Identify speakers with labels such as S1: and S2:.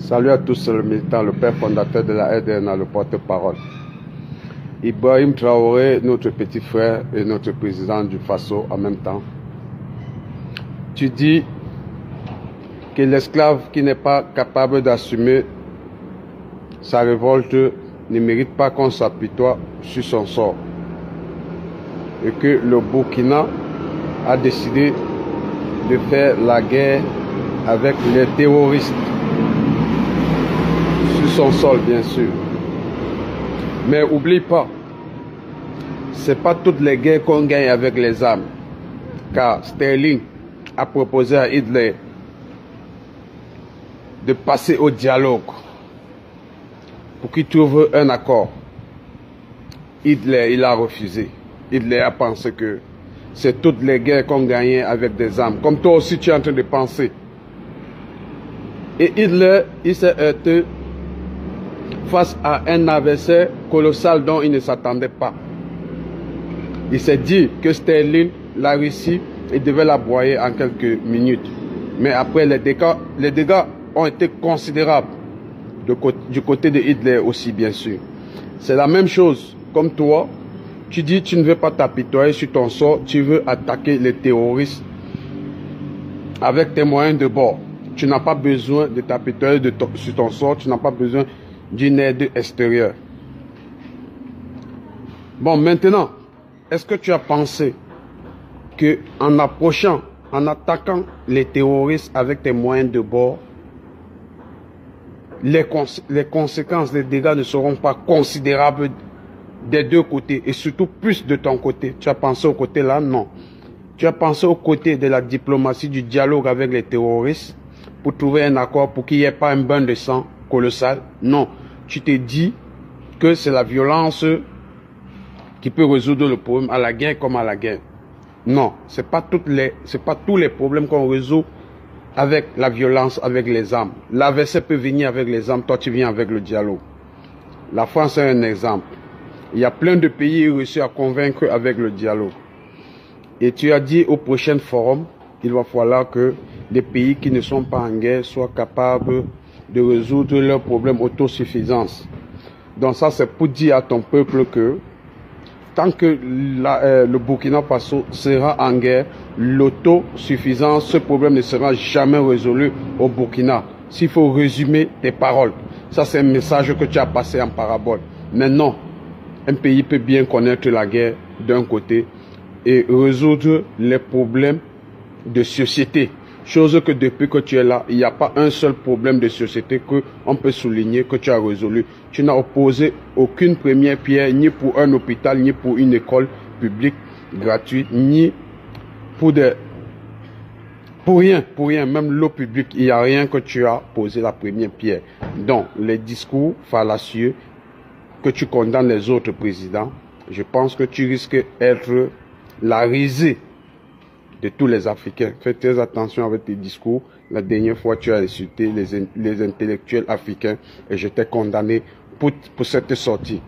S1: Salut à tous, c'est le militant, le père fondateur de la RDNA, le porte-parole. Ibrahim Traoré, notre petit frère et notre président du Faso en même temps. Tu dis que l'esclave qui n'est pas capable d'assumer sa révolte ne mérite pas qu'on s'apitoie sur son sort. Et que le Burkina a décidé de faire la guerre avec les terroristes. Sur son sol, bien sûr. Mais oublie pas, c'est pas toutes les guerres qu'on gagne avec les armes. Car Sterling a proposé à Hitler de passer au dialogue pour qu'il trouve un accord. Hitler, il a refusé. Hitler a pensé que c'est toutes les guerres qu'on gagnait avec des armes. Comme toi aussi, tu es en train de penser. Et Hitler, il s'est heurté face à un adversaire colossal dont il ne s'attendait pas. Il s'est dit que Sterling, la Russie, il devait la broyer en quelques minutes. Mais après, les dégâts ont été considérables du côté de Hitler aussi, bien sûr. C'est la même chose. Comme toi, tu dis que tu ne veux pas t'apitoyer sur ton sort, tu veux attaquer les terroristes avec tes moyens de bord. Tu n'as pas besoin de t'apitoyer sur ton sort, tu n'as pas besoin d'une aide extérieure. Bon, maintenant, est-ce que tu as pensé que en approchant, en attaquant les terroristes avec tes moyens de bord, les conséquences, les dégâts ne seront pas considérables des deux côtés et surtout plus de ton côté? Tu as pensé au côté là? Non. Tu as pensé au côté de la diplomatie, du dialogue avec les terroristes pour trouver un accord pour qu'il n'y ait pas un bain de sang colossal? Non. Tu t'es dit que c'est la violence qui peut résoudre le problème, à la guerre comme à la guerre. Non, c'est pas tous les problèmes qu'on résout avec la violence, avec les armes. L'adversaire peut venir avec les armes, toi tu viens avec le dialogue. La France est un exemple. Il y a plein de pays réussi à convaincre avec le dialogue. Et tu as dit au prochain forum, il va falloir que les pays qui ne sont pas en guerre soient capables de résoudre leurs problèmes autosuffisance. Donc ça, c'est pour dire à ton peuple que tant que le Burkina Faso sera en guerre, l'autosuffisance, ce problème ne sera jamais résolu au Burkina. S'il faut résumer tes paroles, ça c'est un message que tu as passé en parabole. Mais non, un pays peut bien connaître la guerre d'un côté et résoudre les problèmes de société. Chose que depuis que tu es là, il n'y a pas un seul problème de société qu'on peut souligner que tu as résolu. Tu n'as opposé aucune première pierre, ni pour un hôpital, ni pour une école publique gratuite, ni pour rien, même l'eau publique, il n'y a rien que tu as posé la première pierre. Donc, les discours fallacieux que tu condamnes les autres présidents, je pense que tu risques d'être la risée de tous les Africains. Fais très attention avec tes discours. La dernière fois, tu as insulté les intellectuels africains et je t'ai condamné pour cette sortie.